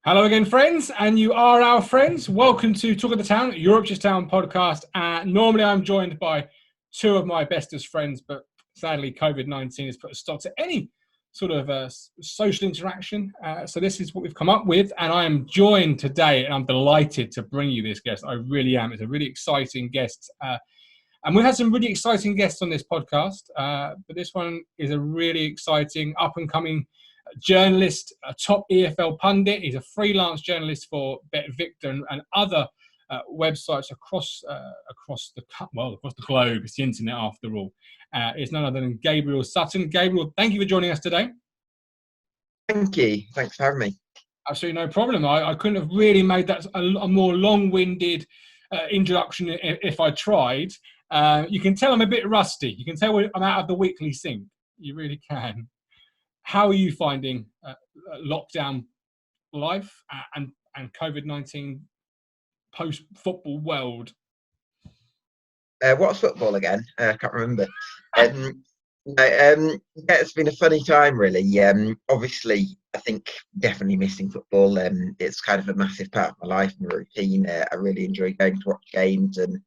Hello again, friends, and you are our friends. Welcome to Talk of the Town, your Ipswich Town podcast. Normally, I'm joined by two of my bestest friends, but sadly, COVID-19 has put a stop to any sort of social interaction. So this is what we've come up with, and I am joined today, and I'm delighted to bring you this guest. I really am. It's a really exciting guest. And we've had some really exciting guests on this podcast, but this one is a really exciting up-and-coming journalist, a top EFL pundit. He's a freelance journalist for Bet Victor and other websites across the globe. It's the internet after all. It's none other than Gabriel Sutton. Gabriel, thank you for joining us today. Thank you. Thanks for having me. Absolutely no problem. I couldn't have really made that a more long-winded introduction if I tried. You can tell I'm a bit rusty. You can tell I'm out of the weekly sync. You really can. How are you finding lockdown life and COVID-19 post-football world? What's football again? I can't remember. It's been a funny time, really. Obviously, I think definitely missing football. It's kind of a massive part of my life and routine. I really enjoy going to watch games and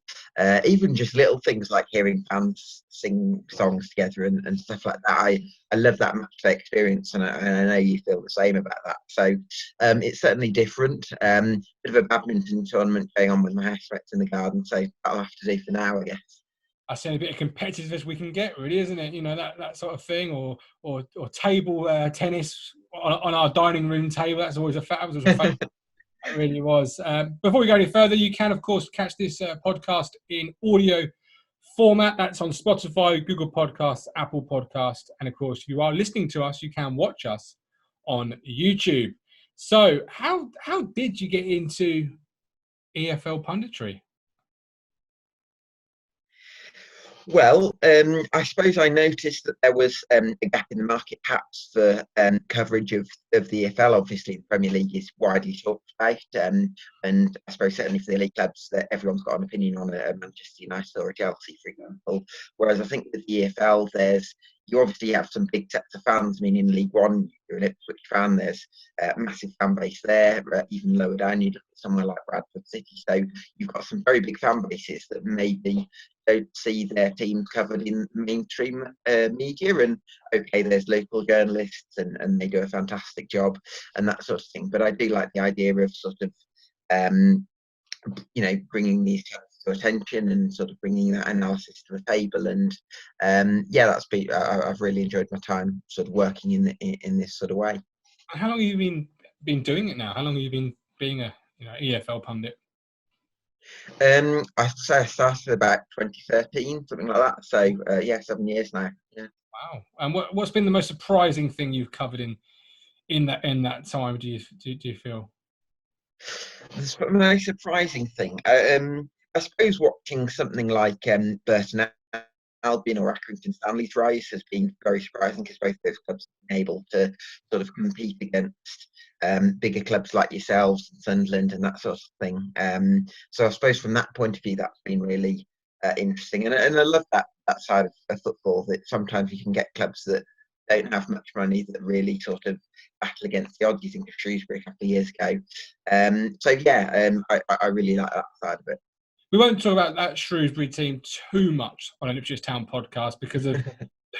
even just little things like hearing fans sing songs together and stuff like that. I love that match day experience, and I know you feel the same about that. So it's certainly different. Bit of a badminton tournament going on with my housemates in the garden, so that'll have to do for now, I guess. I see a bit of competitiveness we can get, really, isn't it? You know, that sort of thing, or table tennis on our dining room table. That's always a fact. It really was. Before we go any further, you can, of course, catch this podcast in audio format. That's on Spotify, Google Podcasts, Apple Podcasts, and of course, if you are listening to us, you can watch us on YouTube. So, how did you get into EFL punditry? Well, I suppose I noticed that there was a gap in the market perhaps for coverage of the EFL. Obviously, the Premier League is widely talked about, and I suppose certainly for the elite clubs that everyone's got an opinion on, a Manchester United or a Chelsea, for example. Whereas I think with the EFL, you obviously have some big sets of fans. I mean, in League One, you're an Ipswich fan. There's a massive fan base there. Even lower down, you look at somewhere like Bradford City. So you've got some very big fan bases that maybe don't see their teams covered in mainstream media. And okay, there's local journalists and they do a fantastic job and that sort of thing. But I do like the idea of sort of, bringing these to attention and sort of bringing that analysis to the table. And I've really enjoyed my time sort of working in this sort of way. How long have you been doing it now? How long have you been being a EFL pundit? I started about 2013, something like that. So 7 years now. Yeah. Wow. And what's been the most surprising thing you've covered in that time? Do you feel? The most surprising thing, I suppose, watching something like Burton Albion or Accrington Stanley's rise has been very surprising, because both those clubs have been able to sort of compete against bigger clubs like yourselves, Sunderland, and that sort of thing. So I suppose from that point of view, that's been really interesting, and I love that side of football. That sometimes you can get clubs that don't have much money that really sort of battle against the odds. You think of Shrewsbury a couple of years ago. I really like that side of it. We won't talk about that Shrewsbury team too much on an Ipswich Town podcast because of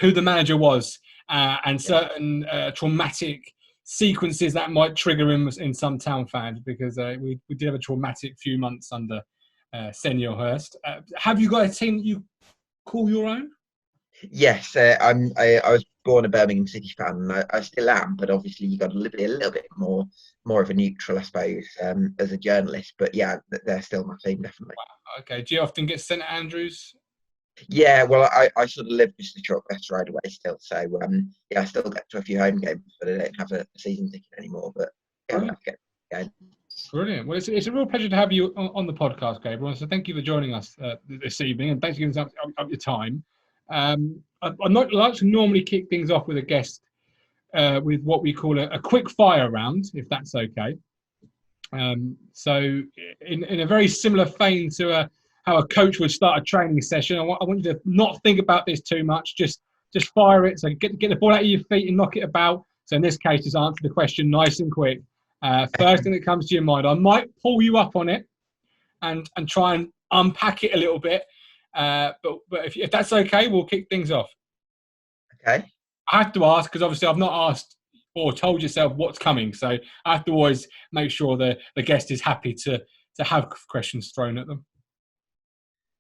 who the manager was and certain traumatic sequences that might trigger in some Town fans, because we did have a traumatic few months under Senor Hurst. Have you got a team that you call your own? Yes, I was born a Birmingham City fan, and I still am, but obviously you've got to be a little bit more of a neutral, I suppose, as a journalist. But yeah, they're still my team, definitely. Wow. Okay. Do you often get St Andrews? Yeah, well, I sort of live just a short bus ride away still, so I still get to a few home games, but I don't have a season ticket anymore. But yeah, Brilliant. Well, it's a real pleasure to have you on the podcast, Gabriel. So thank you for joining us this evening, and thanks for giving us up your time. I'd like to normally kick things off with a guest with what we call a quick fire round, if that's okay. So in a very similar vein to how a coach would start a training session, I want you to not think about this too much. Just fire it. So get the ball out of your feet and knock it about. So in this case, just answer the question nice and quick. First thing that comes to your mind. I might pull you up on it and try and unpack it a little bit. But if that's okay, we'll kick things off. Okay. I have to ask because obviously I've not asked or told yourself what's coming, so I have to always make sure the guest is happy to have questions thrown at them.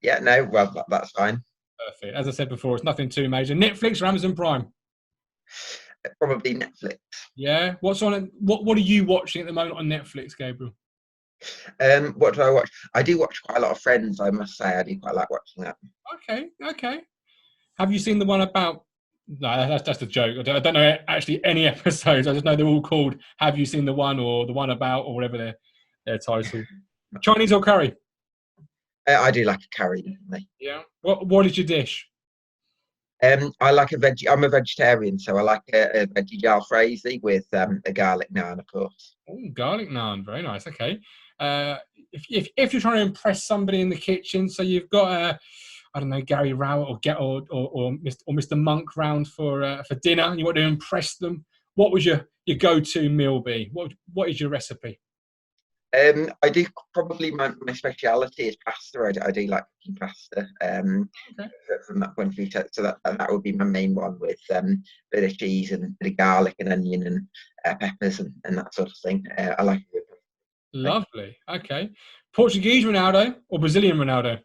Yeah, no, well, that's fine. Perfect. As I said before, it's nothing too major. Netflix or Amazon Prime? Probably Netflix. Yeah. What's on it? What are you watching at the moment on Netflix, Gabriel? What do I watch? I do watch quite a lot of Friends, I must say. I do quite like watching that. Okay. Have you seen the one about? No, that's just a joke. I don't know actually any episodes. I just know they're all called "Have you seen the one" or "The one about" or whatever their title. Chinese or curry? I do like a curry, definitely. Yeah. What is your dish? I like a veg. I'm a vegetarian, so I like a veggie jalfrezi with a garlic naan, of course. Oh, garlic naan, very nice. Okay. If you're trying to impress somebody in the kitchen, so you've got I don't know, Gary Rowett or Mr. Monk round for dinner, and you want to impress them, what would your go-to meal be? What is your recipe? I do probably my speciality is pasta. I do like cooking pasta. Okay. From that point of view, so that would be my main one with bit of cheese and a bit of garlic and onion and peppers and that sort of thing. I like it. Lovely. Okay. Portuguese Ronaldo or Brazilian Ronaldo?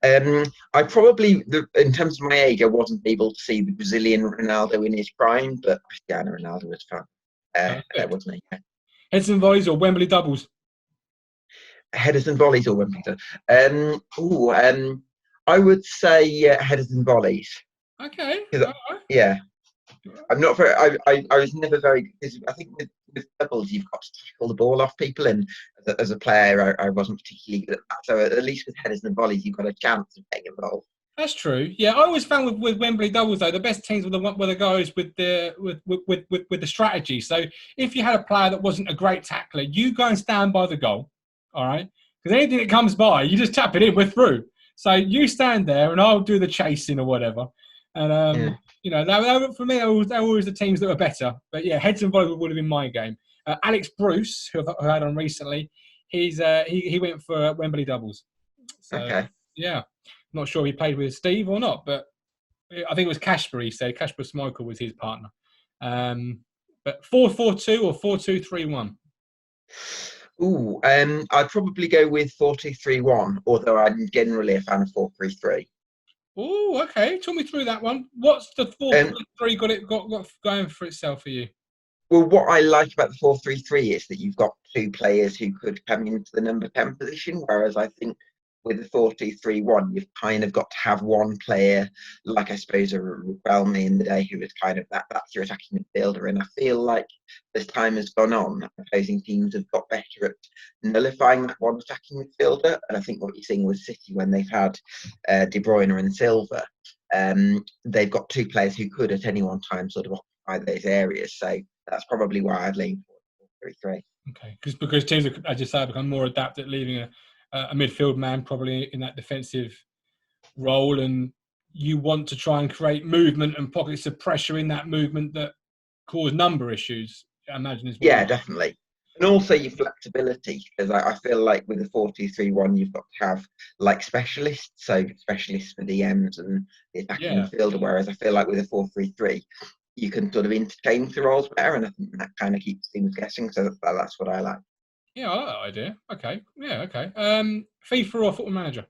I probably, in terms of my age, I wasn't able to see the Brazilian Ronaldo in his prime, but Cristiano Ronaldo was fun. Wasn't he? Yeah. Heads and volleys or Wembley doubles? Headers and volleys or Wimbledon. I would say headers and volleys. Okay. Yeah, I'm not very. I was never very. I think with doubles, you've got to tackle the ball off people, and as a player, I wasn't particularly good at that. So at least with headers and volleys, you've got a chance of getting involved. That's true. Yeah, I always found with Wembley doubles though, the best teams were the guys with the strategy. So if you had a player that wasn't a great tackler, you go and stand by the goal, all right? Because anything that comes by, you just tap it in. We're through. So you stand there, and I'll do the chasing or whatever. And you know, for me, they're always the teams that were better. But yeah, heads and volleys would have been my game. Alex Bruce, who I had on recently, he went for Wembley doubles. So, okay. Yeah. Not sure he played with Steve or not, but I think it was Kasper. He said Kasper Schmeichel was his partner. But 4-4-2 or 4-2-3-1. I'd probably go with 4-2-3-1. Although I'm generally a fan of 4-3-3. Oh, okay. Talk me through that one. What's the 4-3 got going for itself for you? Well, what I like about the 4-3-3 is that you've got two players who could come into the number 10 position, whereas I think with the 4-2-3-1, you've kind of got to have one player, like I suppose a Raquelme in the day, who was kind of that's your attacking midfielder. And I feel like as time has gone on, opposing teams have got better at nullifying that one attacking midfielder. And I think what you're seeing with City when they've had De Bruyne and Silva, they've got two players who could at any one time sort of occupy those areas. So that's probably why I'd lean for 4-3-3. Okay, because teams, as you say, become more adept at leaving a midfield man probably in that defensive role, and you want to try and create movement and pockets of pressure in that movement that cause number issues, I imagine as well. Yeah, definitely. And also your flexibility, because I feel like with the 4-2-3-1, you've got to have like specialists, so specialists for the DMs and the attacking midfielder, whereas I feel like with a 4-3-3, you can sort of interchange the roles better, and I think that kind of keeps things guessing, so that's what I like. Yeah, I like that idea. Okay. Yeah, okay. FIFA or Football Manager?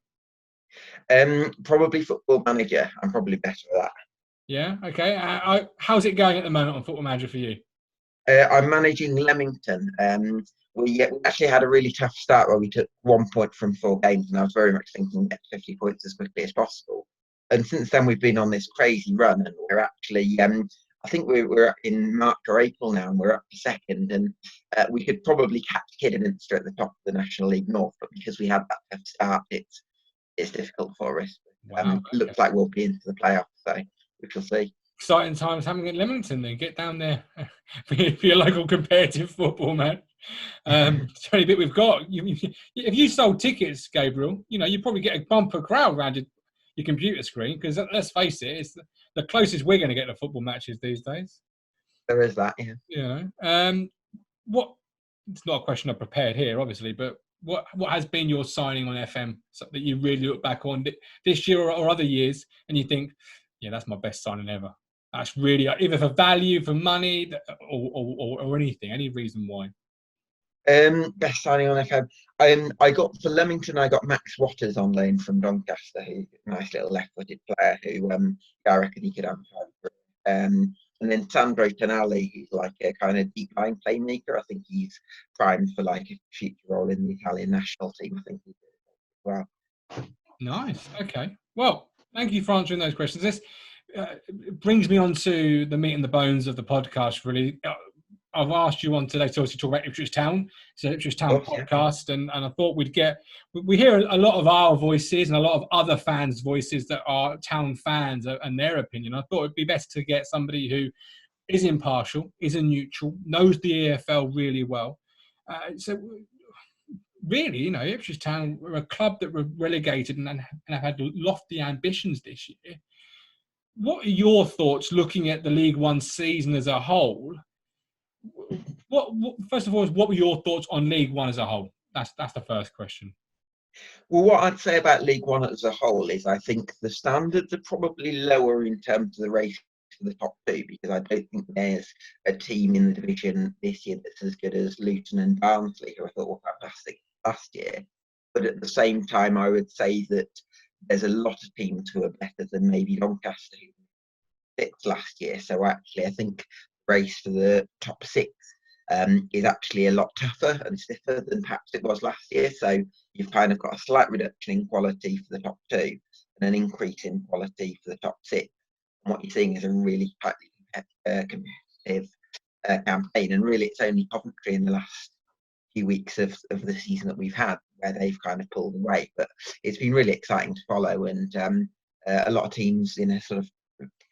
Probably Football Manager. I'm probably better at that. Yeah, okay. How's it going at the moment on Football Manager for you? I'm managing Leamington. We actually had a really tough start where we took 1 point from 4 games, and I was very much thinking get 50 points as quickly as possible. And since then, we've been on this crazy run, and we're actually, I think we're in March or April now, and we're up to second. And we could probably catch Kidderminster at the top of the National League North, but because we had that tough start, it's difficult for us. Wow, Looks like we'll be into the playoffs, so we shall see. Exciting times having at Leamington then. Get down there for your local competitive football, man. It's the only bit we've got. If you sold tickets, Gabriel, you probably get a bumper crowd around your computer screen, because let's face it, it's the closest we're going to get to football matches these days. There is that, yeah. What it's not a question I prepared here, obviously, but what has been your signing on FM that you really look back on this year or other years and you think, yeah, that's my best signing ever? That's really either for value, for money, or anything, any reason why. Best signing on FM. I got for Leamington. I got Max Watters on loan from Doncaster, who's a nice little left-footed player who I reckon he could have time. And then Sandro Tonali, who's like a kind of deep line playmaker. I think he's primed for like a future role in the Italian national team. I think he did as well. Nice. Okay. Well, thank you for answering those questions. This brings me on to the meat and the bones of the podcast, really. I've asked you on today to obviously talk about Ipswich Town. It's an Ipswich Town podcast, and I thought we hear a lot of our voices and a lot of other fans' voices that are Town fans and their opinion. I thought it'd be best to get somebody who is impartial, is a neutral, knows the EFL really well. So really, you know, Ipswich Town were a club that were relegated and have had lofty ambitions this year. What are your thoughts looking at the League One season as a whole? What first of all, what were your thoughts on League One as a whole? That's the first question. Well, what I'd say about League One as a whole is I think the standards are probably lower in terms of the race for the top two, because I don't think there's a team in the division this year that's as good as Luton and Barnsley, who I thought were fantastic last year. But at the same time, I would say that there's a lot of teams who are better than maybe Doncaster, who sixth last year. So actually, I think the race for the top six is actually a lot tougher and stiffer than perhaps it was last year. So you've kind of got a slight reduction in quality for the top two and an increase in quality for the top six. And what you're seeing is a really tightly competitive campaign. And really, it's only Coventry in the last few weeks of the season that we've had where they've kind of pulled away. But it's been really exciting to follow, and a lot of teams in a sort of,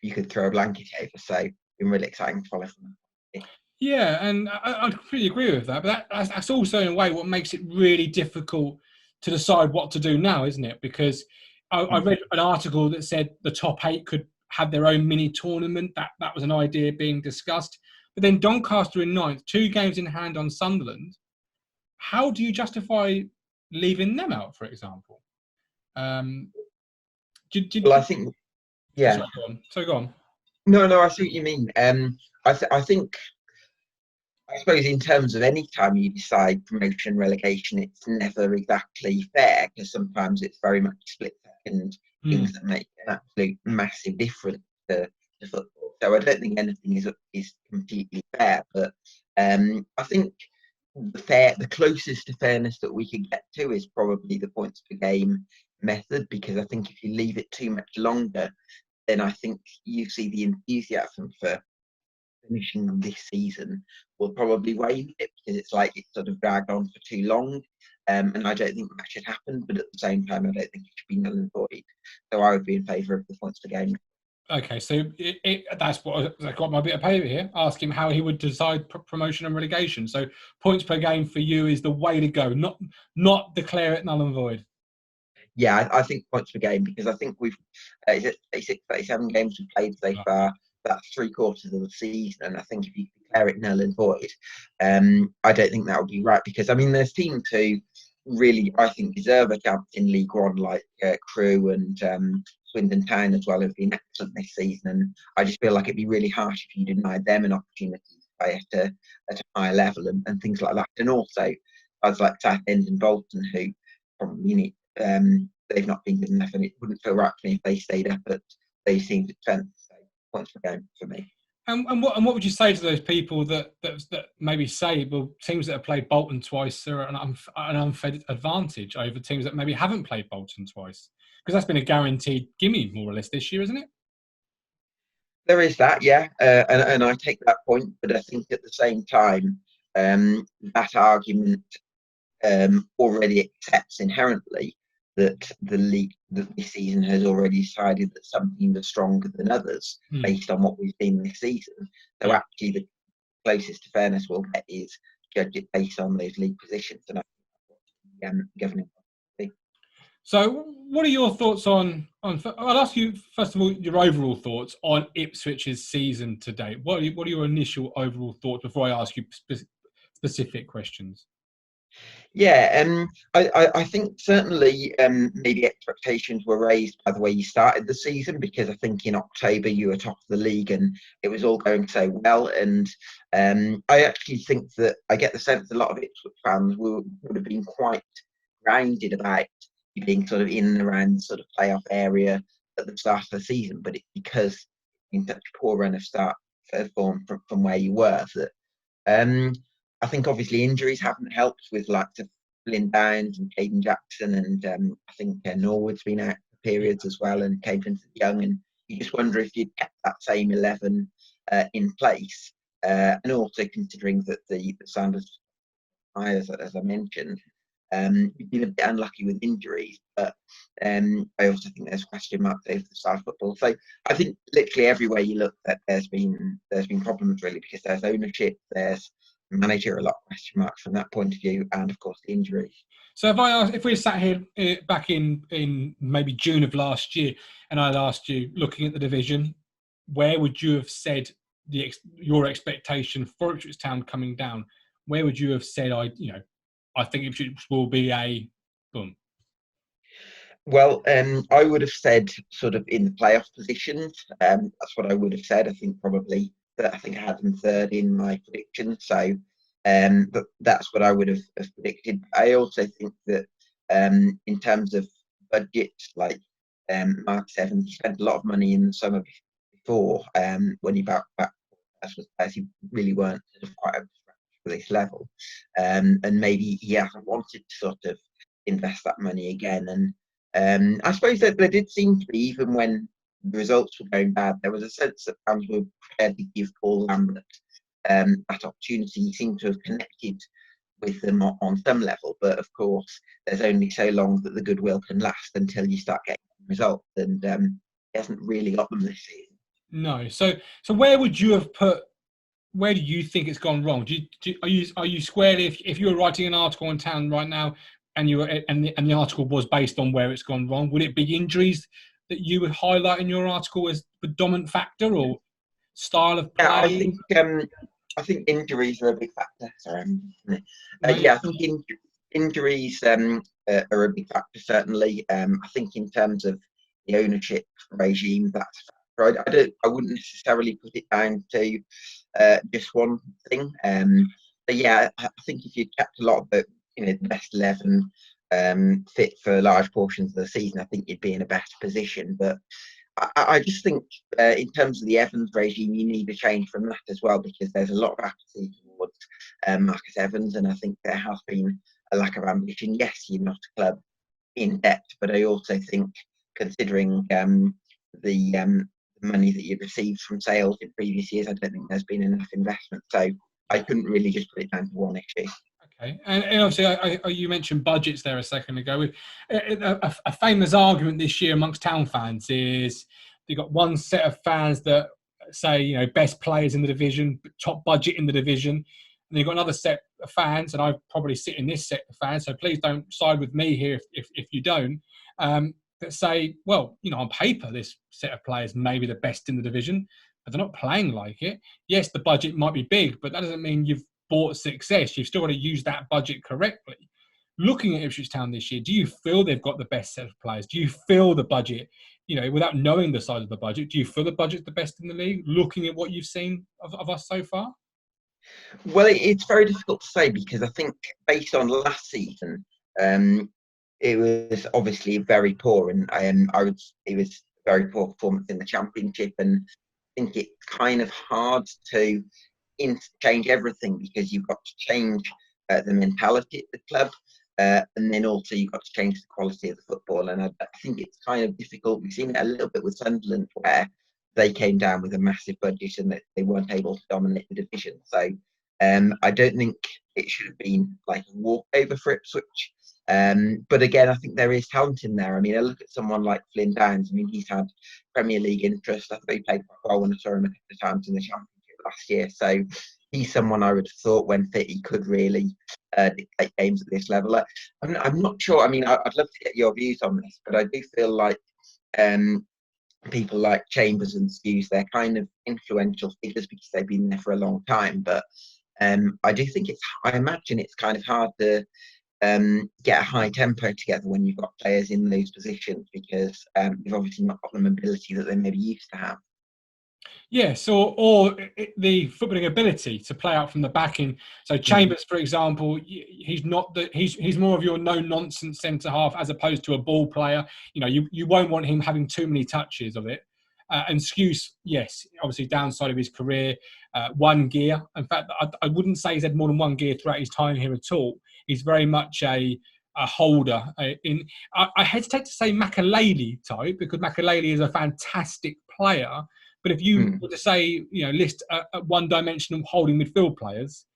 you could throw a blanket over. So it's been really exciting to follow from them. Yeah, and I completely agree with that. But that's also, in a way, what makes it really difficult to decide what to do now, isn't it? Because I read an article that said the top eight could have their own mini tournament. That was an idea being discussed. But then Doncaster in ninth, 2 games in hand on Sunderland. How do you justify leaving them out, for example? Well, I think, yeah. So go on. No, I see what you mean. I think, I suppose in terms of any time you decide promotion, relegation, it's never exactly fair, because sometimes it's very much split second things that make an absolute massive difference to football. So I don't think anything is completely fair, but I think the closest to fairness that we could get to is probably the points per game method, because I think if you leave it too much longer, then I think you see the enthusiasm for finishing them this season will probably wane a bit, because it's like it's sort of dragged on for too long. And I don't think that should happen, but at the same time, I don't think it should be null and void. So I would be in favour of the points per game. Okay, so that's what I got my bit of paper here. Ask him how he would decide promotion and relegation. So points per game for you is the way to go, not declare it null and void. Yeah, I think points per game, because I think we've 36, 37 games we've played so far. That's 3/4 of the season, and I think if you declare it null and void, I don't think that would be right, because I mean there's teams who really, I think, deserve a chance in League One, like Crewe and Swindon Town as well, have been excellent this season, and I just feel like it'd be really harsh if you denied them an opportunity to play at a higher level and things like that. And also, guys like Southend and Bolton, who probably need, they've not been good enough, and it wouldn't feel right for me if they stayed up at those teams' expense. So points per game for me. And what would you say to those people that maybe say, well, teams that have played Bolton twice are an unfair advantage over teams that maybe haven't played Bolton twice? Because that's been a guaranteed gimme, more or less, this year, isn't it? There is that, yeah, and I take that point, but I think at the same time, that argument already accepts inherently that the league that this season has already decided that some teams are stronger than others based on what we've seen this season. So actually, the closest to fairness we'll get is judge it based on those league positions, and I think that's what governing. So, what are your thoughts on? I'll ask you first of all your overall thoughts on Ipswich's season to date. What are your initial overall thoughts before I ask you specific questions. Yeah, I think certainly maybe expectations were raised by the way you started the season, because I think in October you were top of the league and it was all going so well. And I actually think that I get the sense a lot of Ipswich fans would have been quite grounded about you being sort of in and around the sort of playoff area at the start of the season. But it's because in such a poor run of start form from where you were that. I think obviously injuries haven't helped with like the Flynn Downs and Caden Jackson, and I think Norwood's been out for periods as well, and Caden Vincent Young, and you just wonder if you'd kept that same 11 in place, and also considering that the Sanders, as I mentioned, you've been a bit unlucky with injuries, but I also think there's question marks over the style of football. So I think literally everywhere you look, that there's been problems really, because there's ownership, there's manager, a lot of question marks from that point of view, and of course the injuries. So if we sat here back in maybe June of last year, and I'd asked you, looking at the division, where would you have said your expectation for Ipswich Town coming down? Where would you have said, I think Ipswich will be a boom? Well, I would have said sort of in the playoff positions. That's what I would have said. I think probably that I think I had them third in my prediction. So, but that's what I would have predicted. I also think that in terms of budget, like Mark Evans, he spent a lot of money in the summer before when he back as he really weren't sort of quite up for this level, and maybe he hasn't wanted to sort of invest that money again. And I suppose that there did seem to be, even when the results were going bad, there was a sense that fans were prepared to give Paul Lambert that opportunity. He seemed to have connected with them on some level, but of course, there's only so long that the goodwill can last until you start getting results, and he hasn't really got them this season. No. So where would you have put? Where do you think it's gone wrong? Are you squarely, if you were writing an article in Town right now, and the article was based on where it's gone wrong, would it be injuries that you would highlight in your article as the dominant factor, or style of play? Yeah, I think injuries are a big factor. Sorry. I think injuries are a big factor, certainly. I think in terms of the ownership regime, that's a factor. I wouldn't necessarily put it down to just one thing. But yeah, I think if you kept a lot of the the best 11 fit for large portions of the season, I think you'd be in a better position. But I just think in terms of the Evans regime, you need a change from that as well, because there's a lot of apathy towards Marcus Evans, and I think there has been a lack of ambition. Yes, you're not a club in debt, but I also think, considering the money that you've received from sales in previous years, I don't think there's been enough investment. So I couldn't really just put it down to one issue. Okay, and obviously, you mentioned budgets there a second ago. A famous argument this year amongst Town fans is you've got one set of fans that say, best players in the division, top budget in the division, and you've got another set of fans, and I probably sit in this set of fans, so please don't side with me here if you don't, that say, well, on paper, this set of players may be the best in the division, but they're not playing like it. Yes, the budget might be big, but that doesn't mean you've bought success. You've still got to use that budget correctly. Looking at Ipswich Town this year, do you feel they've got the best set of players? Do you feel the budget, without knowing the size of the budget, do you feel the budget's the best in the league, looking at what you've seen of us so far? Well, it's very difficult to say, because I think based on last season, it was obviously very poor, and it was a very poor performance in the Championship, and I think it's kind of hard to change everything, because you've got to change the mentality at the club, and then also you've got to change the quality of the football. And I think it's kind of difficult. We've seen it a little bit with Sunderland, where they came down with a massive budget and that they weren't able to dominate the division. So I don't think it should have been like a walkover for Ipswich. But again, I think there is talent in there. I mean, I look at someone like Flynn Downs. I mean, he's had Premier League interest. I thought he played quite well when I saw him a couple of times in the Championship last year. So he's someone I would have thought, when fit, he could really dictate games at this level. I'm not sure. I mean, I'd love to get your views on this, but I do feel like people like Chambers and Skews, they're kind of influential figures because they've been there for a long time. But I do think I imagine it's kind of hard to get a high tempo together when you've got players in those positions, because you've obviously not got the mobility that they maybe used to have. Yes, or the footballing ability to play out from the backing. So Chambers, for example, he's not he's more of your no nonsense centre half as opposed to a ball player. You know, you won't want him having too many touches of it. And Skuse, yes, obviously downside of his career, one gear. In fact, I wouldn't say he's had more than one gear throughout his time here at all. He's very much a holder. I hesitate to say Makaleli type, because Makaleli is a fantastic player. But if you were to say, list one-dimensional holding midfield players,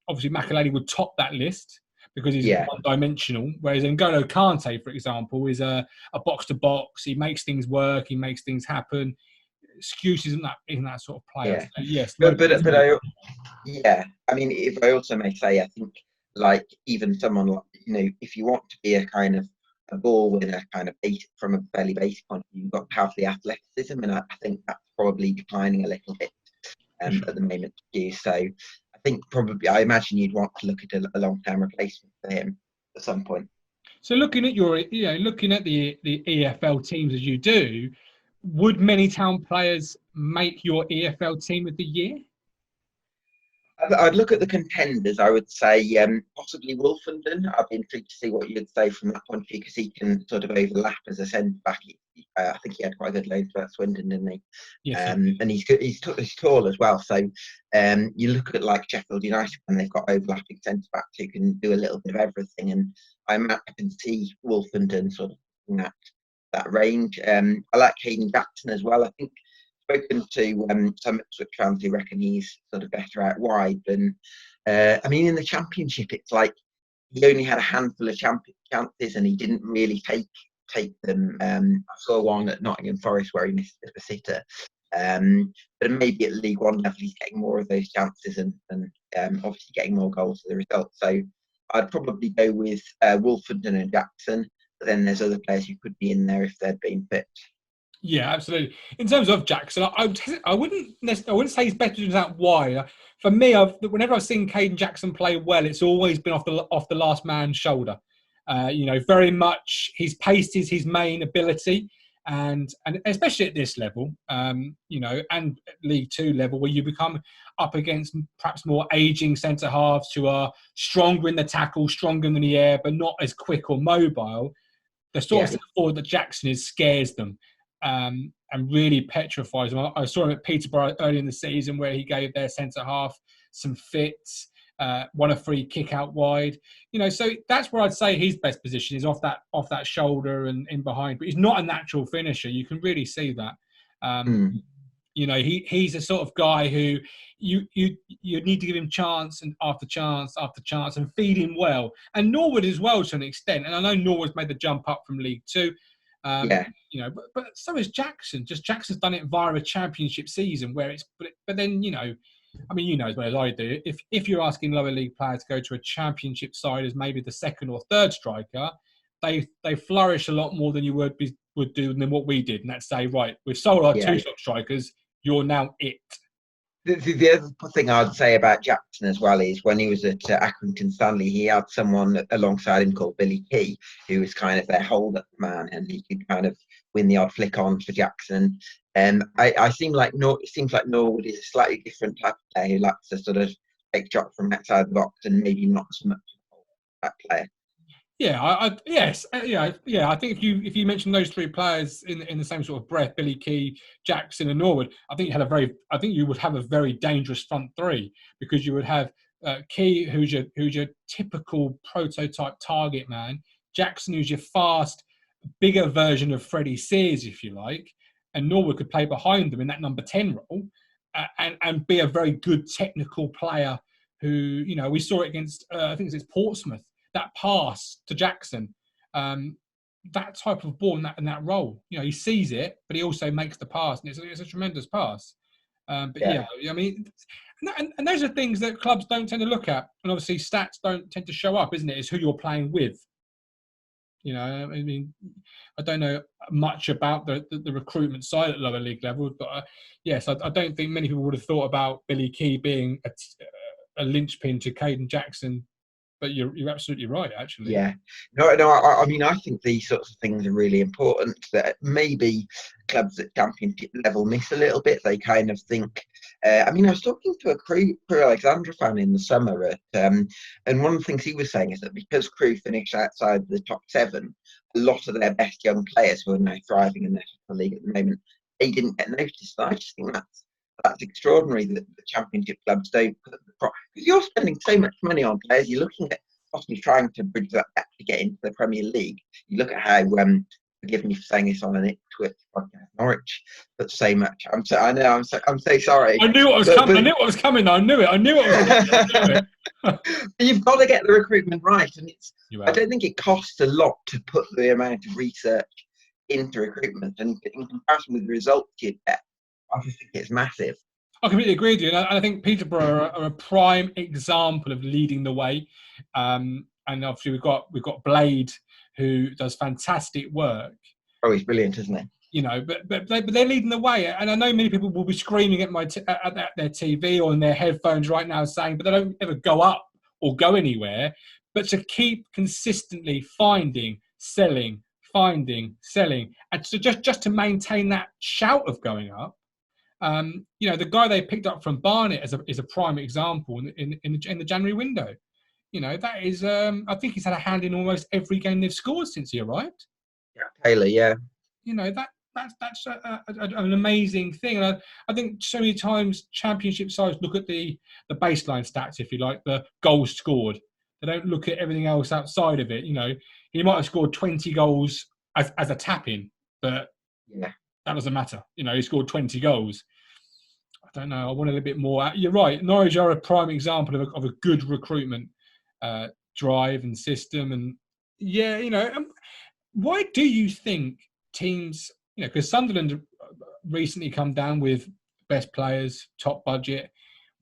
obviously Makaleli would top that list because he's one-dimensional. Whereas N'Golo Kante, for example, is a box-to-box. He makes things work. He makes things happen. Skuse isn't that sort of player. So, yes, I mean, if I also may say, I think like even someone like, if you want to be a kind of a ball winner, kind of basic, from a fairly basic point of view, you've got to have the athleticism, and I think that's probably declining a little bit at the moment too. So I think I imagine you'd want to look at a long-term replacement for him at some point. So looking at the EFL teams as you do, would many Town players make your EFL team of the year? I'd look at the contenders. I would say possibly Wolfenden. I'd be intrigued to see what you'd say from that point of view, because he can sort of overlap as a centre back. I think he had quite a good loan throughout Swindon, didn't he? Yes. And he's good. He's tall as well. So you look at like Sheffield United when they've got overlapping centre backs who can do a little bit of everything, and I can see Wolfenden sort of in that range. I like Hayden Jackson as well. I think spoken to some Ipswich fans who reckon he's sort of better out wide than. I mean, in the Championship, it's like he only had a handful of chances and he didn't really take them. I saw one at Nottingham Forest where he missed a sitter. But maybe at League One level, he's getting more of those chances and obviously getting more goals as a result. So I'd probably go with Wolfenden and Jackson. But then there's other players who could be in there if they'd been fit. Yeah, absolutely. In terms of Jackson, I wouldn't say he's better than that wide. For me, whenever I've seen Caden Jackson play well, it's always been off the last man's shoulder. Very much his pace is his main ability, and especially at this level, and League Two level, where you become up against perhaps more aging centre halves who are stronger in the tackle, stronger in the air, but not as quick or mobile. The sort of centre forward that Jackson is scares them. And really petrifies them. I saw him at Peterborough early in the season where he gave their centre half some fits, won a free kick out wide. So that's where I'd say his best position is off that shoulder and in behind. But he's not a natural finisher. You can really see that. He's a sort of guy who you need to give him chance and after chance after chance and feed him well. And Norwood as well to an extent. And I know Norwood's made the jump up from League Two. But so has Jackson. Just Jackson's done it via a Championship season where it's. But then as well as I do. If you're asking lower league players to go to a Championship side as maybe the second or third striker, they flourish a lot more than you would do than what we did. And that's say, right, we've sold our two top strikers. You're now it. The other thing I'd say about Jackson as well is when he was at Accrington Stanley, he had someone alongside him called Billy Key, who was kind of their hold-up man, and he could kind of win the odd flick on for Jackson. It seems like Norwood is a slightly different type of player who likes to sort of take shot from outside the box and maybe not so much that player. Yeah, I think if you mention those three players in the same sort of breath, Billy Key, Jackson, and Norwood, I think you would have a very dangerous front three, because you would have Key, who's your typical prototype target man, Jackson, who's your fast, bigger version of Freddie Sears, if you like, and Norwood could play behind them in that number 10 role, and be a very good technical player. Who we saw it against I think it's Portsmouth. That pass to Jackson, that type of ball in that role, he sees it, but he also makes the pass, and it's a tremendous pass. I mean, and those are things that clubs don't tend to look at, and obviously stats don't tend to show up, isn't it? It's who you're playing with. I mean, I don't know much about the recruitment side at lower league levels, but yes, I don't think many people would have thought about Billy Key being a linchpin to Caden Jackson. But you're absolutely right, actually. Yeah, no. I mean, I think these sorts of things are really important. That maybe clubs at championship level miss a little bit. They kind of think. I mean, I was talking to a Crewe Alexandra fan in the summer, and one of the things he was saying is that because Crewe finished outside the top 7, a lot of their best young players who are now thriving in the league at the moment, they didn't get noticed. And I just think that's extraordinary that the championship clubs don't put because you're spending so much money on players. You're looking at possibly trying to bridge that gap to get into the Premier League. You look at how forgive me for saying this on an Ipswich podcast, Norwich, but so much. I'm so sorry. I knew what was coming. I knew what was coming. I knew it. I knew what was coming. But you've got to get the recruitment right, and I don't think it costs a lot to put the amount of research into recruitment, and in comparison with the results you get, I just think it's massive. I completely agree with you, and I think Peterborough are a prime example of leading the way. And obviously we've got Blade, who does fantastic work. Oh, he's brilliant, isn't he? You know, but they're leading the way, and I know many people will be screaming at at their TV or in their headphones right now, saying, but they don't ever go up or go anywhere. But to keep consistently finding, selling, and so just to maintain that shout of going up. You know, the guy they picked up from Barnet is a prime example in the January window. You know, that is, I think he's had a hand in almost every game they've scored since he arrived. Yeah, Taylor, yeah. You know, that's an amazing thing. And I think so many times championship sides look at the baseline stats, if you like, the goals scored. They don't look at everything else outside of it. You know, he might have scored 20 goals as a tap-in, but yeah. That doesn't matter. You know, he scored 20 goals. I don't know. I want a little bit more. You're right. Norwich are a prime example of a good recruitment drive and system. And yeah, you know, why do you think teams, you know, because Sunderland recently come down with best players, top budget.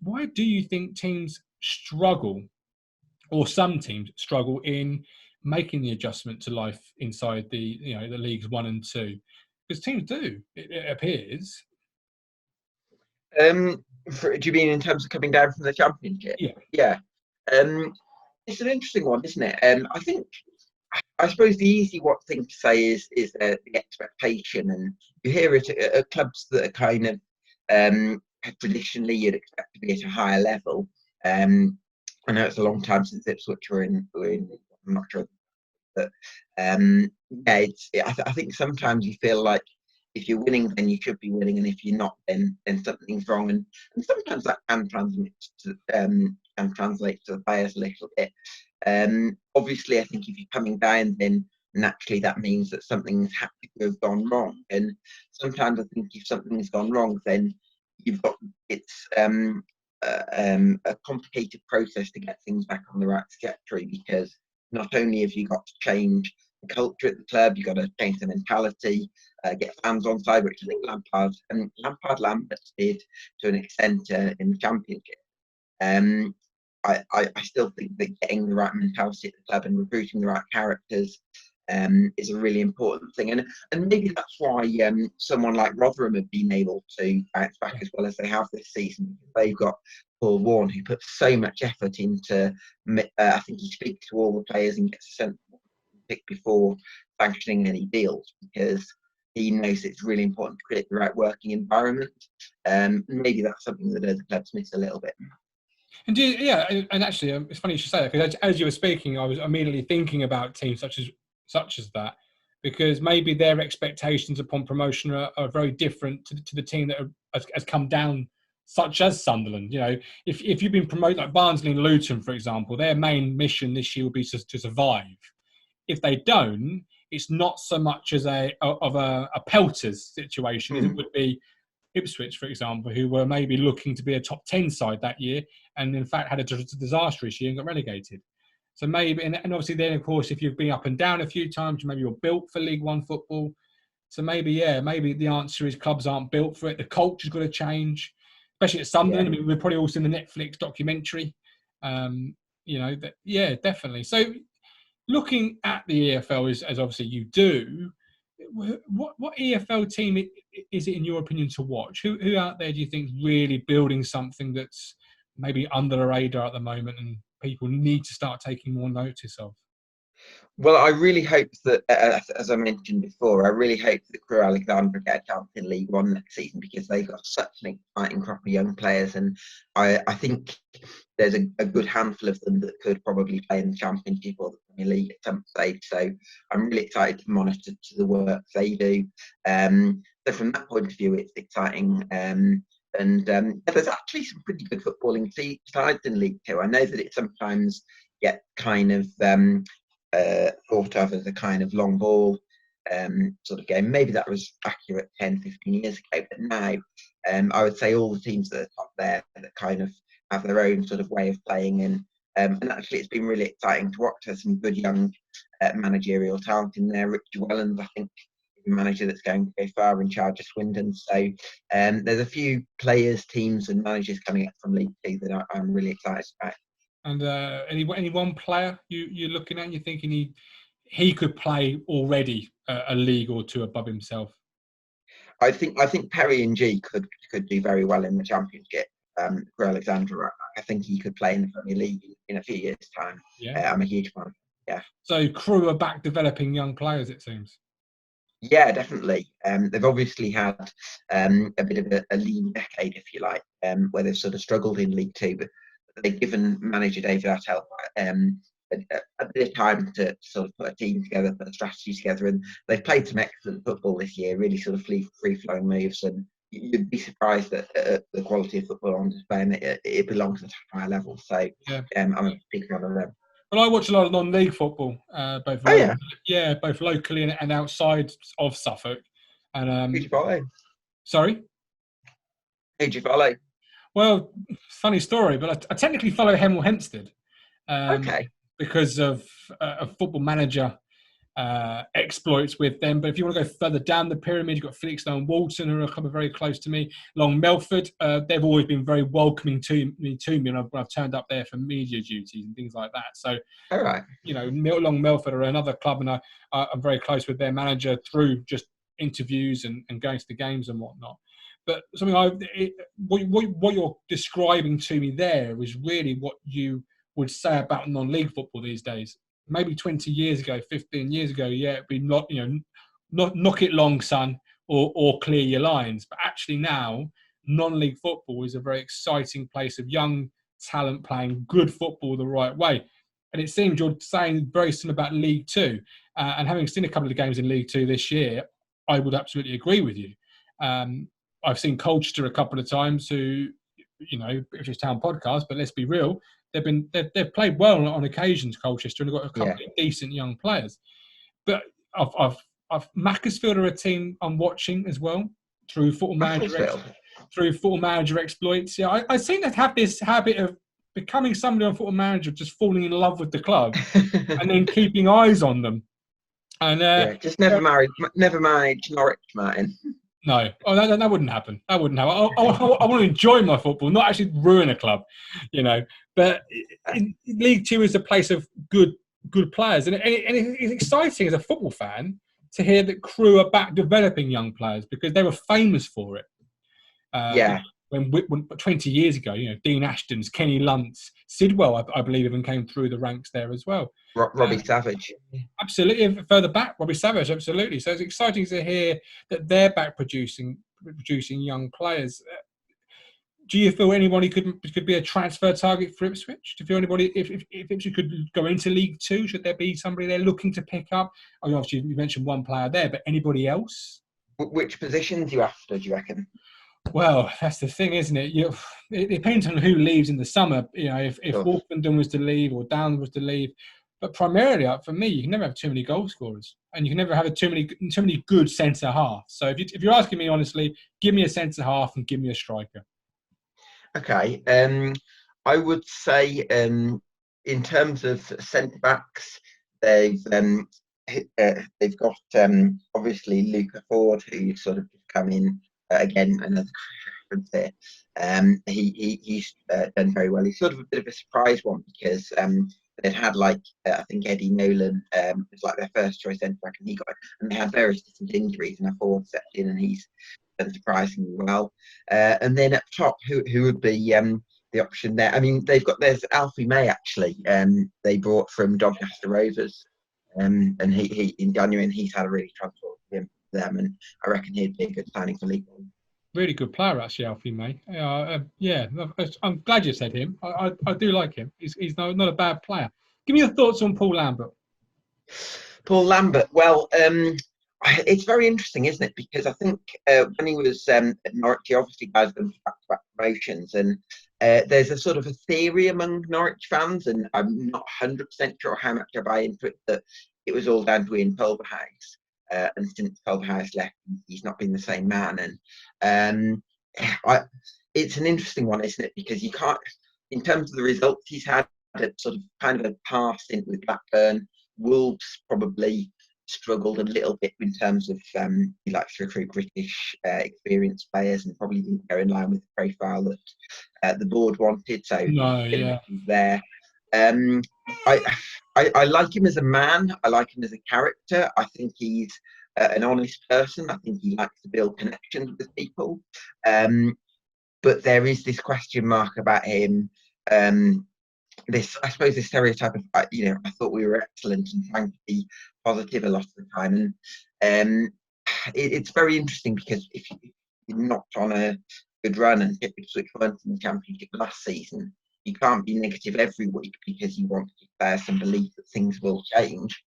Why do you think teams struggle, or some teams struggle in making the adjustment to life inside the leagues 1 and 2? Because teams do, it appears. Do you mean in terms of coming down from the Championship? Yeah. Yeah. It's an interesting one, isn't it? I suppose the easy thing to say is the expectation, and you hear it at clubs that are kind of traditionally you'd expect to be at a higher level. I know it's a long time since Ipswich were in. I'm not sure. But I think sometimes you feel like if you're winning, then you should be winning, and if you're not, then something's wrong. And sometimes that can translate to the players a little bit. Obviously, I think if you're coming down, then naturally that means that something's had to have gone wrong. And sometimes I think if something's gone wrong, then it's a complicated process to get things back on the right trajectory, because not only have you got to change the culture at the club, you've got to change the mentality, get fans on side, which I think Lampard did to an extent in the Championship. I still think that getting the right mentality at the club and recruiting the right characters is a really important thing. And maybe that's why someone like Rotherham have been able to bounce back as well as they have this season. They've got Paul Warne, who puts so much effort into, I think he speaks to all the players and gets a sense of what to pick before sanctioning any deals, because he knows it's really important to create the right working environment. Maybe that's something that other clubs miss a little bit. And and actually, it's funny you should say that, because as you were speaking, I was immediately thinking about teams such as that, because maybe their expectations upon promotion are very different to the team that has come down, such as Sunderland. You know, if you've been promoted, like Barnsley and Luton, for example, their main mission this year will be to survive. If they don't, it's not so much as a pelters situation as it would be Ipswich, for example, who were maybe looking to be a top 10 side that year, and in fact had a disastrous year and got relegated. So maybe, and obviously then, of course, if you've been up and down a few times, maybe you're built for League One football. So maybe the answer is clubs aren't built for it. The culture's got to change, especially at Sunderland. Yeah. I mean, we've probably all seen the Netflix documentary. Definitely. So looking at the EFL as obviously you do, what EFL team is it in your opinion to watch? Who out there do you think is really building something that's maybe under the radar at the moment, and people need to start taking more notice of? Well, I really hope that, as I mentioned before, I really hope that Crewe Alexandra get a chance in League One next season, because they've got such an exciting crop of young players, and I think there's a good handful of them that could probably play in the Championship or the Premier League at some stage. So I'm really excited to monitor to the work they do. So from that point of view, it's exciting. There's actually some pretty good footballing sides in League Two. I know that it sometimes get kind of thought of as a kind of long ball sort of game. Maybe that was accurate 10, 15 years ago, but now I would say all the teams that are top there that kind of have their own sort of way of playing, and actually it's been really exciting to watch. There's some good young managerial talent in there. Richard Wellens, I think, is a manager that's going to go far in charge of Swindon. So there's a few players, teams and managers coming up from League Two that I'm really excited about. And any one player you're looking at and you're thinking he could play already a league or two above himself? I think Perry and G could do very well in the Championship. For Alexandra, I think he could play in the Premier League in a few years' time. Yeah, I'm a huge fan. Yeah. So Crewe are back developing young players, it seems. Yeah, definitely. They've obviously had a bit of a lean decade, if you like, where they've sort of struggled in League Two, but they've given manager David Attell a bit of time to sort of put a team together, put a strategy together, and they've played some excellent football this year, really sort of free-flowing moves, and you'd be surprised at the quality of football on display, and it belongs at a high level. So yeah. I'm a big fan of them. Well, I watch a lot of non-league football, both locally and outside of Suffolk. And who do you follow? Sorry? Who do you follow? Well, funny story, but I technically follow Hemel Hempstead Okay. because of a Football Manager exploits with them. But if you want to go further down the pyramid, you've got Felixstowe and Walton, who are a club very close to me. Along Melford, they've always been very welcoming to me when I've turned up there for media duties and things like that. So, all right, Along Melford are another club, and I'm very close with their manager through just interviews and going to the games and whatnot. But something what you're describing to me there is really what you would say about non-league football these days. Maybe 20 years ago, 15 years ago, it'd be not knock it long, son, or clear your lines. But actually now, non-league football is a very exciting place of young talent playing good football the right way. And it seems you're saying very similar about League Two. And having seen a couple of the games in League Two this year, I would absolutely agree with you. I've seen Colchester a couple of times who, Ipswich Town podcast, but let's be real, they've played well on occasions, Colchester, and they've got a couple of decent young players. But I've Macclesfield are a team I'm watching as well through Football Manager exploits. Yeah, I seem to have this habit of becoming somebody on Football Manager, just falling in love with the club and then keeping eyes on them. And just never manage Norwich, Martin. No, that wouldn't happen. That wouldn't happen. I want to enjoy my football, not actually ruin a club, But League Two is a place of good players, and it's exciting as a football fan to hear that Crewe are back developing young players, because they were famous for it. When 20 years ago, Dean Ashton's, Kenny Luntz, Sidwell, I believe, even came through the ranks there as well. Robbie Savage. Absolutely. Further back, Robbie Savage, absolutely. So it's exciting to hear that they're back producing young players. Do you feel anybody could be a transfer target for Ipswich? Do you feel anybody, if Ipswich could go into League Two, should there be somebody they're looking to pick up? I mean, obviously, you mentioned one player there, but anybody else? Which positions are you after, do you reckon? Well, that's the thing, isn't it? It depends on who leaves in the summer. If Wolfenden was to leave or Down was to leave. But primarily, for me, you can never have too many goal scorers, and you can never have too many good centre halves. So if you're asking me honestly, give me a centre half and give me a striker. Okay. I would say in terms of centre backs, they've got obviously Luca Ford, who's sort of just come in. Again, another reference there. He's done very well. He's sort of a bit of a surprise one, because they'd had I think Eddie Nolan was like their first choice centre back, and they had various different injuries, and a forward stepped in, and he's done surprisingly well. And then up top, who would be the option there. I mean, there's Alfie May actually. They brought from Doncaster Rovers, and he in January, and he's had a really transformative them, and I reckon he'd be a good signing for League One. Really good player, actually, Alfie May. Yeah, I'm glad you said him. I do like him. He's not a bad player. Give me your thoughts on Paul Lambert. Paul Lambert. Well, it's very interesting, isn't it? Because I think when he was at Norwich, he obviously has done back-to-back promotions, and there's a sort of a theory among Norwich fans, and I'm not 100% sure how much I buy into it, that it was all down to Ian Culverhouse. And since Culverhouse left, he's not been the same man. And it's an interesting one, isn't it? Because you can't, in terms of the results he's had, at sort of kind of a past stint with Blackburn. Wolves probably struggled a little bit in terms of he likes to recruit British experienced players, and probably didn't go in line with the profile that the board wanted. So there. I like him as a man. I like him as a character. I think he's an honest person. I think he likes to build connections with people. But there is this question mark about him. I suppose this stereotype of, I thought we were excellent and trying to be positive a lot of the time. And it's very interesting, because if you're not on a good run, and Ipswich weren't in the Championship last season, you can't be negative every week, because you want to give players some belief that things will change.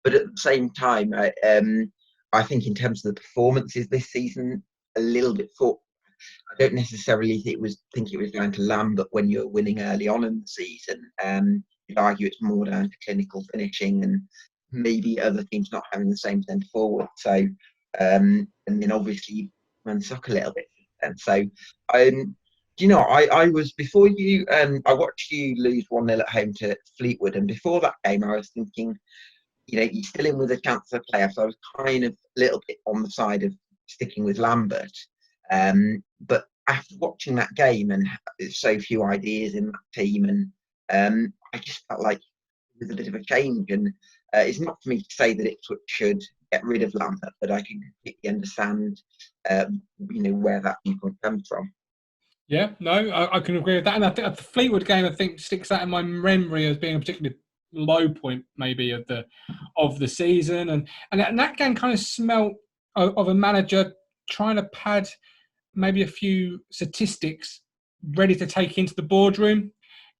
But at the same time, I think in terms of the performances this season, a little bit I don't necessarily think it was down to Lambert when you're winning early on in the season. You'd argue it's more down to clinical finishing, and maybe other teams not having the same centre forward. So, and then obviously man suck a little bit. And so, I was, before you, I watched you lose 1-0 at home to Fleetwood, and before that game, I was thinking, you're still in with a chance of a playoff. So I was kind of a little bit on the side of sticking with Lambert. But after watching that game, and there's so few ideas in that team, and I just felt like it was a bit of a change. And it's not for me to say that Ipswich should get rid of Lambert, but I can completely understand, where that viewpoint comes from. Yeah, no, I can agree with that. And I think the Fleetwood game, I think, sticks out in my memory as being a particularly low point, maybe, of the season. And that game kind of smelt of a manager trying to pad maybe a few statistics ready to take into the boardroom.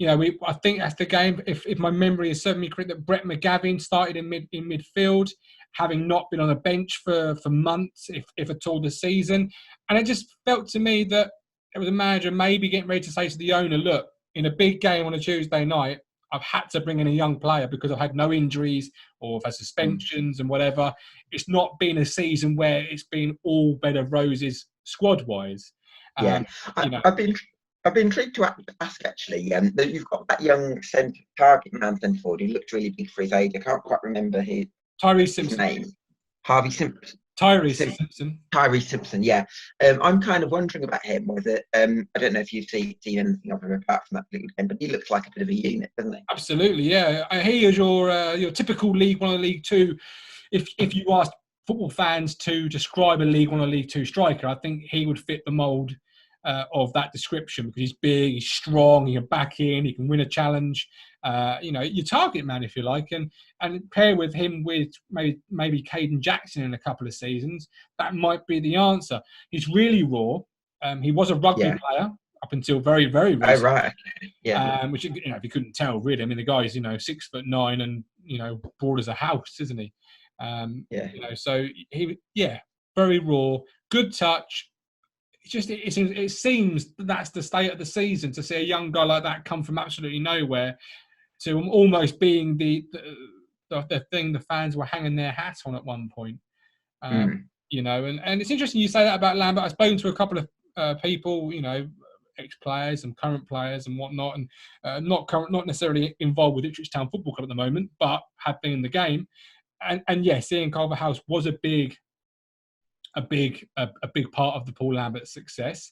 I think that's the game, if my memory is serving me correct, that Brett McGavin started in midfield, having not been on a bench for months, if at all, this season. And it just felt to me that it was a manager maybe getting ready to say to the owner, look, in a big game on a Tuesday night, I've had to bring in a young player because I've had no injuries or I've had suspensions and whatever. It's not been a season where it's been all bed of roses squad-wise. Yeah, I've been intrigued to ask actually. That you've got that young target man centre forward who looked really big for his age. I can't quite remember his name. Harvey Simpson. Tyrese Simpson, yeah. I'm kind of wondering about him, whether I don't know if you've seen anything of him apart from that Fleetwood game, but he looks like a bit of a unit, doesn't he? Absolutely, yeah. He is your typical League One or League Two. If you asked football fans to describe a League One or League Two striker, I think he would fit the mould of that description, because he's big, he's strong, he can back in, he can win a challenge. Your target man, if you like, and pair with him with maybe Caden Jackson in a couple of seasons, that might be the answer. He's really raw. He was a rugby player up until very, very recently. Oh, right. Yeah. Which, if you couldn't tell, really, I mean, the guy's 6'9" and broad as a house, isn't he? So he, very raw, good touch. It seems that's the state of the season, to see a young guy like that come from absolutely nowhere to almost being the thing the fans were hanging their hats on at one point. And it's interesting you say that about Lambert. I've spoken to a couple of people, ex-players and current players and whatnot, and not necessarily involved with Ipswich Town Football Club at the moment, but have been in the game. And yes, Ian Culverhouse was a big part of the Paul Lambert success.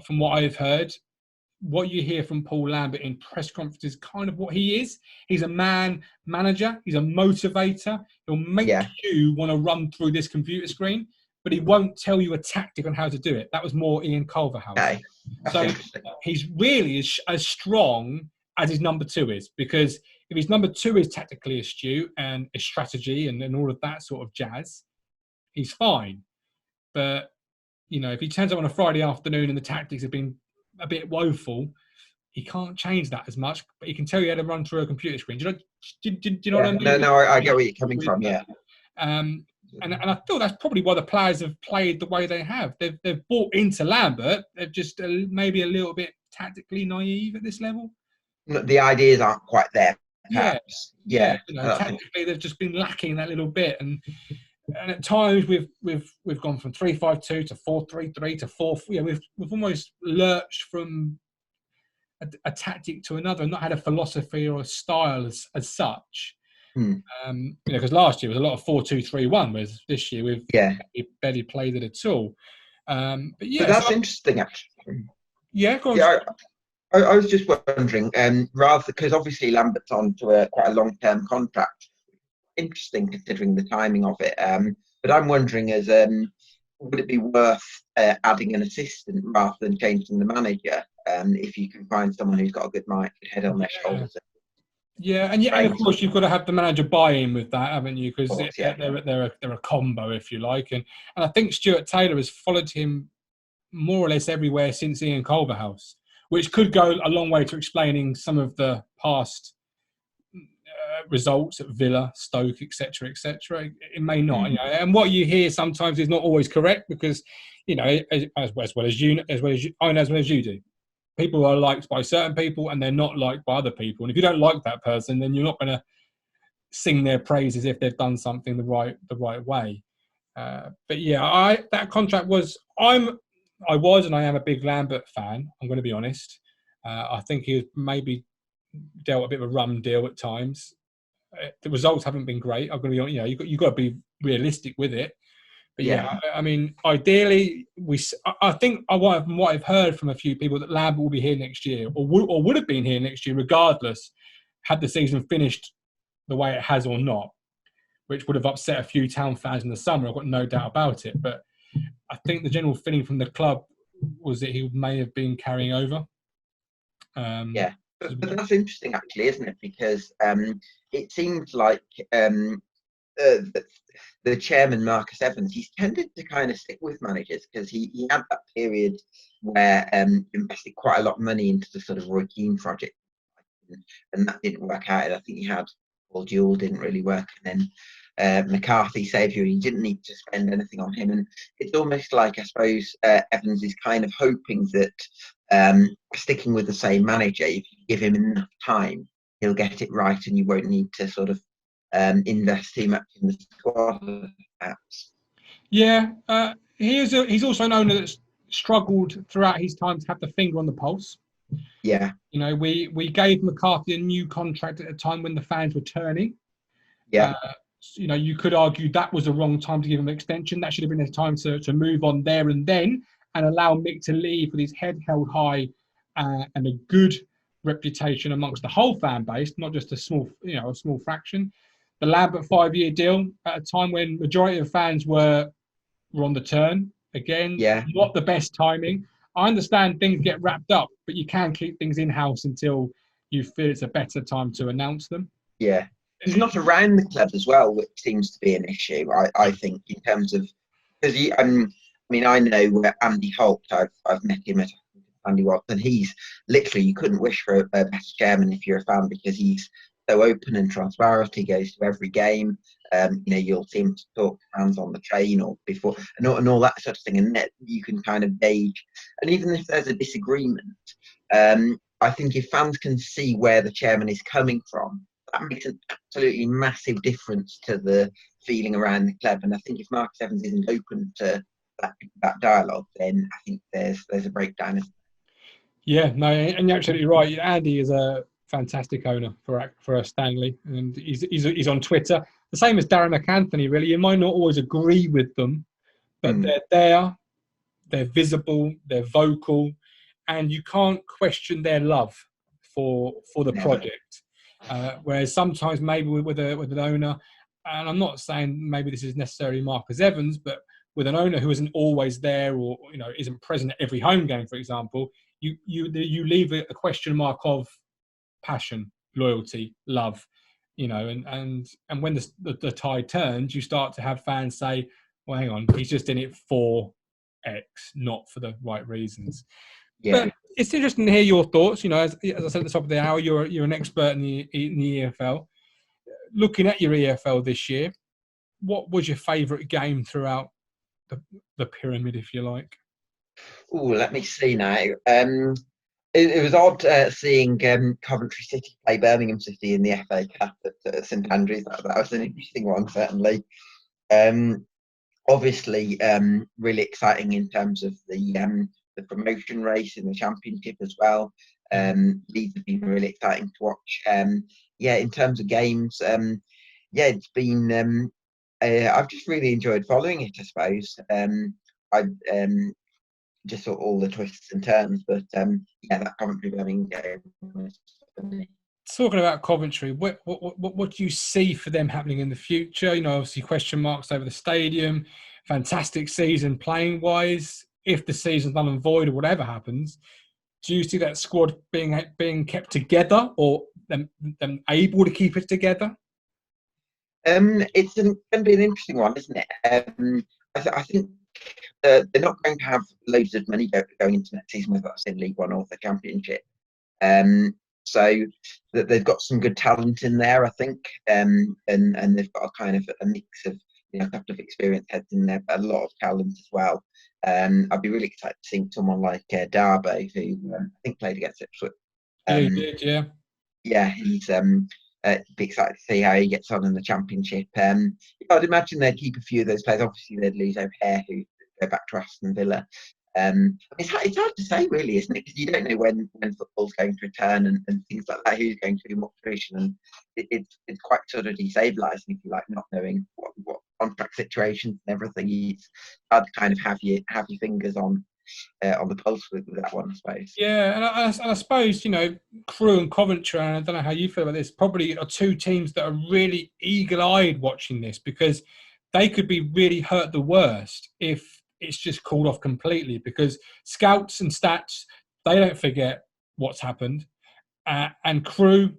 From what I've heard, what you hear from Paul Lambert in press conferences, kind of what he is. He's a manager. He's a motivator. He'll make you want to run through this computer screen, but he won't tell you a tactic on how to do it. That was more Ian Culverhouse. That's So interesting. he's really as strong as his number two is, because if his number two is tactically astute and a strategy and all of that sort of jazz, he's fine. But, you know, if he turns up on a Friday afternoon and the tactics have been a bit woeful, he can't change that as much. But he can tell you how to run through a computer screen. Do you know what I mean? No, I get where you're coming from. Yeah. And I feel that's probably why the players have played the way they have. They've bought into Lambert. They're just maybe a little bit tactically naive at this level. The ideas aren't quite there, perhaps. Yeah. You know, tactically they've just been lacking that little bit, and at times we've gone from 3-5-2 to 4-3-3 to 4. Yeah, we've almost lurched from a tactic to another, and not had a philosophy or a style as such. You know, because last year was a lot of 4-2-3-1, whereas this year we've barely played it at all. But that's interesting, actually. Yeah, go on. Yeah, I was just wondering, rather because obviously Lambert's on to quite a long-term contract. Interesting considering the timing of it. But I'm wondering, would it be worth adding an assistant rather than changing the manager? If you can find someone who's got a good head on their shoulders. Yeah, and of course you've got to have the manager buy-in with that, haven't you? Because they're a combo, if you like, and I think Stuart Taylor has followed him more or less everywhere since Ian Culverhouse, which could go a long way to explaining some of the past results at Villa, Stoke, etc., etc. It may not, you know, and what you hear sometimes is not always correct, because, you know, as well as you do. People are liked by certain people and they're not liked by other people. And if you don't like that person, then you're not going to sing their praises if they've done something the right way. But yeah, that contract was. I was and I am a big Lambert fan. I'm going to be honest. I think he maybe dealt a bit of a rum deal at times. The results haven't been great. I'm going to be honest. You know, you've got to be realistic with it. But yeah, I mean, ideally, I think what I've heard from a few people that Lambert will be here next year, or would have been here next year, regardless, had the season finished the way it has or not, which would have upset a few Town fans in the summer. I've got no doubt about it. But I think the general feeling from the club was that he may have been carrying over. But that's interesting, actually, isn't it? Because it seems like the chairman, Marcus Evans, he's tended to kind of stick with managers, because he had that period where invested quite a lot of money into the sort of Roy Keane project, and that didn't work out. I think he had Paul Jewell, didn't really work, and then McCarthy saved you, and he didn't need to spend anything on him. And it's almost like, I suppose, Evans is kind of hoping that sticking with the same manager, if you give him enough time, he'll get it right, and you won't need to sort of invest too much in the squad, perhaps. Yeah, he's also known as struggled throughout his time to have the finger on the pulse. Yeah. You know, we gave McCarthy a new contract at a time when the fans were turning. Yeah. You know, you could argue that was the wrong time to give him an extension. That should have been a time to move on there and then, and allow Mick to leave with his head held high and a good reputation amongst the whole fan base, not just a small fraction. The Lambert 5-year deal at a time when majority of fans were on the turn. Again, not the best timing. I understand things get wrapped up, but you can keep things in-house until you feel it's a better time to announce them. Yeah. He's not around the club as well, which seems to be an issue, I think, in terms of, because I mean, I know Andy Holt, I've met him at Andy Watts, and he's literally, you couldn't wish for a better chairman if you're a fan, because he's so open and transparent. He goes to every game. You know, you'll see him talk to fans on the train or before, and all that sort of thing. And you can kind of gauge. And even if there's a disagreement, I think if fans can see where the chairman is coming from, that makes an absolutely massive difference to the feeling around the club. And I think if Marcus Evans isn't open to that dialogue, then I think there's a breakdown. Yeah, no, and you're absolutely right. Andy is a fantastic owner for Stanley, and he's on Twitter. The same as Darren McAnthony, really. You might not always agree with them, but they're there, they're visible, they're vocal, and you can't question their love for the project. Whereas sometimes maybe with an owner, and I'm not saying maybe this is necessarily Marcus Evans, but with an owner who isn't always there, or isn't present at every home game, for example, you leave a question mark of passion, loyalty, love, and when the tide turns, you start to have fans say, well, hang on, he's just in it for X, not for the right reasons. Yeah. But it's interesting to hear your thoughts. As I said at the top of the hour, you're an expert in the EFL. Looking at your EFL this year, what was your favourite game throughout the pyramid, if you like? Oh, let me see now. It was odd seeing Coventry City play Birmingham City in the FA Cup at St Andrews. That was an interesting one, certainly. Obviously, really exciting in terms of the promotion race in the Championship as well. These have been really exciting to watch. In terms of games, it's been. I've just really enjoyed following it, I suppose. I just saw all the twists and turns, but that Coventry Birmingham game was for me. Talking about Coventry, what do you see for them happening in the future? Obviously question marks over the stadium. Fantastic season playing wise. If the season's null and void or whatever happens, do you see that squad being kept together, or them able to keep it together? It's going to be an interesting one, isn't it? I think they're not going to have loads of money going into next season, whether that's in League One or the Championship. So that they've got some good talent in there, I think, and they've got a kind of a mix of a couple of experienced heads in there, but a lot of talent as well. I'd be really excited to see someone like Darbo, who I think played against Ipswich. He did, yeah. Yeah, he's be excited to see how he gets on in the Championship. I'd imagine they'd keep a few of those players. Obviously, they'd lose O'Hare, who go back to Aston Villa. It's hard to say, really, isn't it? Because you don't know when football's going to return and things like that. Who's going to be more tradition, and it's quite sort of destabilising, if you like, not knowing what contract situations and everything. It's hard to kind of have your fingers on the pulse with that one, I suppose. Yeah, and I suppose Crewe and Coventry, and I don't know how you feel about this, probably are two teams that are really eagle-eyed watching this, because they could be really hurt the worst if it's just called off completely, because scouts and stats, they don't forget what's happened. And Crewe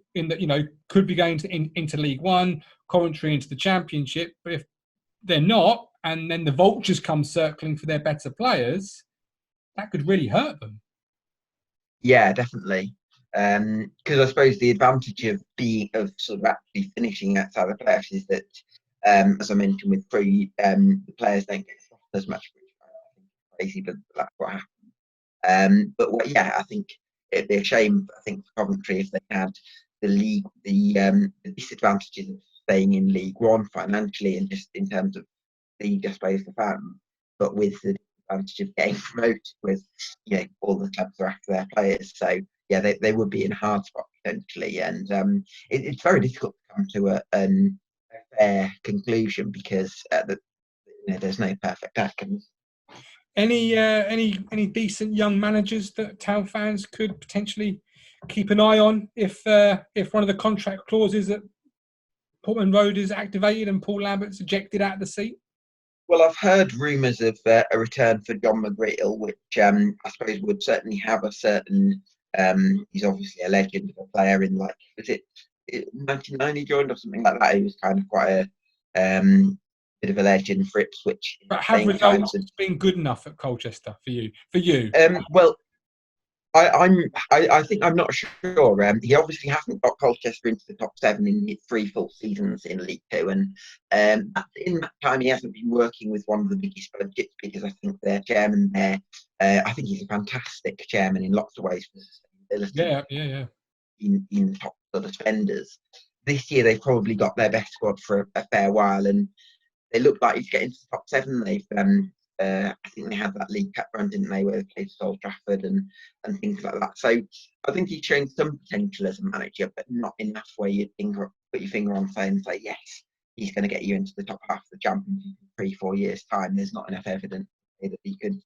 could be going into League One, Coventry into the Championship, but if they're not, and then the vultures come circling for their better players, that could really hurt them. Yeah, definitely. Because I suppose the advantage of sort of actually finishing outside the playoffs is that, as I mentioned with Crewe, the players don't get stopped as much, which I think is crazy, but that's what happened. I think it'd be a shame, I think, for Coventry if they had the disadvantages of staying in League One financially and just in terms of the displays for fans, but with the advantage of getting promoted with all the clubs are after their players. So yeah, they would be in a hard spot potentially, and it's very difficult to come to a fair conclusion because there's no perfect outcomes. Any decent young managers that Town fans could potentially keep an eye on if one of the contract clauses at Portman Road is activated and Paul Lambert's ejected out of the seat? Well, I've heard rumours of a return for John McGreal, which I suppose would certainly have a certain. He's obviously a legend of a player in, like, was it 99 he joined or something like that? He was kind of quite a bit of a legend for Ipswich. But have results been good enough at Colchester for you? Well, I think I'm not sure. He obviously hasn't got Colchester into the top 7 in his 3 full seasons in League Two, and in that time he hasn't been working with one of the biggest budgets, because I think their chairman there, I think he's a fantastic chairman in lots of ways for sustainability. Yeah. In the top sort of spenders. This year they've probably got their best squad for a fair while, and they look like he's getting to the top 7. They've I think they had that League Cup run, didn't they, where they played Old Trafford and things like that. So I think he's shown some potential as a manager, but not enough where you'd put your finger on and say, yes, he's going to get you into the top half of the Championship in 3-4 years' time. There's not enough evidence to say that he could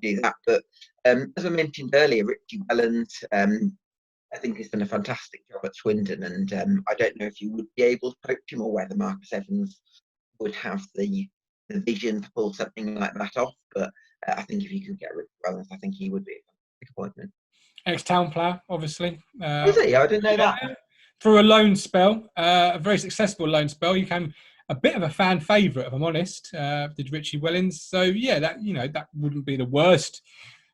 do that. But as I mentioned earlier, Richie Wellens, I think he's done a fantastic job at Swindon, and I don't know if you would be able to poach him or whether Marcus Evans would have the the vision to pull something like that off. But I think if you could get Rick Wellens, I think he would be a fantastic appointment. Ex-Town player, obviously. Is he? I didn't know that. Through a loan spell, a very successful loan spell, he became a bit of a fan favourite, if I'm honest. Did Richie Wellens? So yeah, that wouldn't be the worst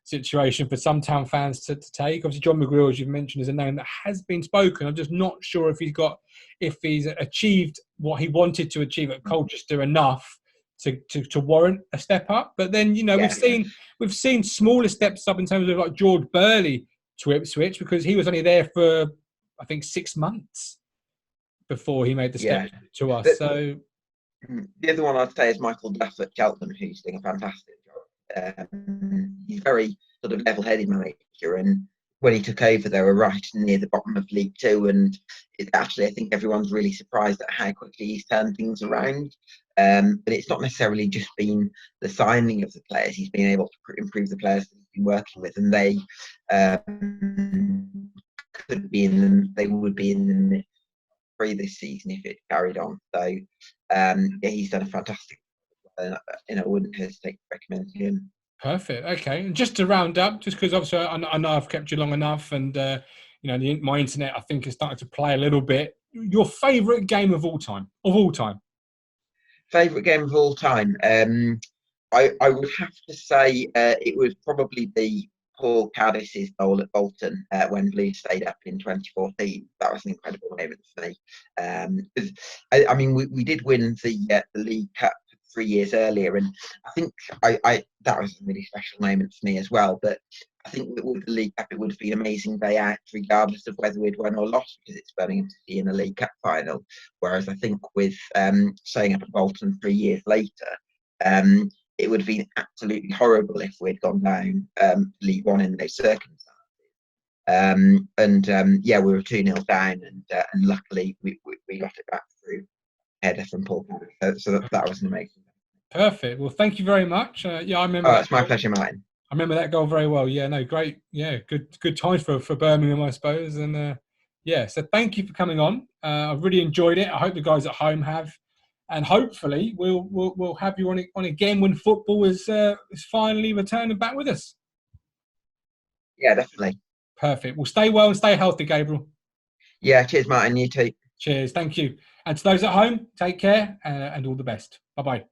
situation for some Town fans to take. Obviously, John McGreal, as you've mentioned, is a name that has been spoken. I'm just not sure if he's achieved what he wanted to achieve at Colchester enough to warrant a step up. But then we've seen smaller steps up in terms of like George Burley to Ipswich, because he was only there for I think 6 months before he made the step to us. So the other one I'd say is Michael Duff at Cheltenham, who's doing a fantastic job. He's very sort of level-headed manager, and when he took over, they were right near the bottom of League Two, and I think everyone's really surprised at how quickly he's turned things around. But it's not necessarily just been the signing of the players; he's been able to improve the players that he's been working with, and they they would be in the three this season if it carried on. So he's done a fantastic job, and I wouldn't hesitate to recommend him. Perfect. Okay, and just to round up, just because obviously I know I've kept you long enough, and my internet I think is starting to play a little bit. Your favourite game of all time? Favourite game of all time? I would have to say it would probably be Paul Caddis's goal at Bolton when Blues stayed up in 2014. That was an incredible moment for me. We did win the League Cup 3 years earlier, and I think that was a really special moment for me as well. But I think that with the League Cup, it would have been an amazing day out, regardless of whether we'd won or lost, because it's Birmingham City in the League Cup final. Whereas I think with staying up at Bolton 3 years later, it would have been absolutely horrible if we'd gone down League One in those circumstances. We were 2-0 down, and luckily we got it back through header from Paul. So that was an amazing. Perfect. Well, thank you very much. I remember. Oh, it's my pleasure, Martin. I remember that goal very well. Yeah, no, great. Yeah, good times for Birmingham, I suppose. And so thank you for coming on. I've really enjoyed it. I hope the guys at home have. And hopefully we'll have you on again when football is finally returning back with us. Yeah, definitely. Perfect. Well, stay well and stay healthy, Gabriel. Yeah, cheers, Martin. You too. Cheers. Thank you. And to those at home, take care and all the best. Bye-bye.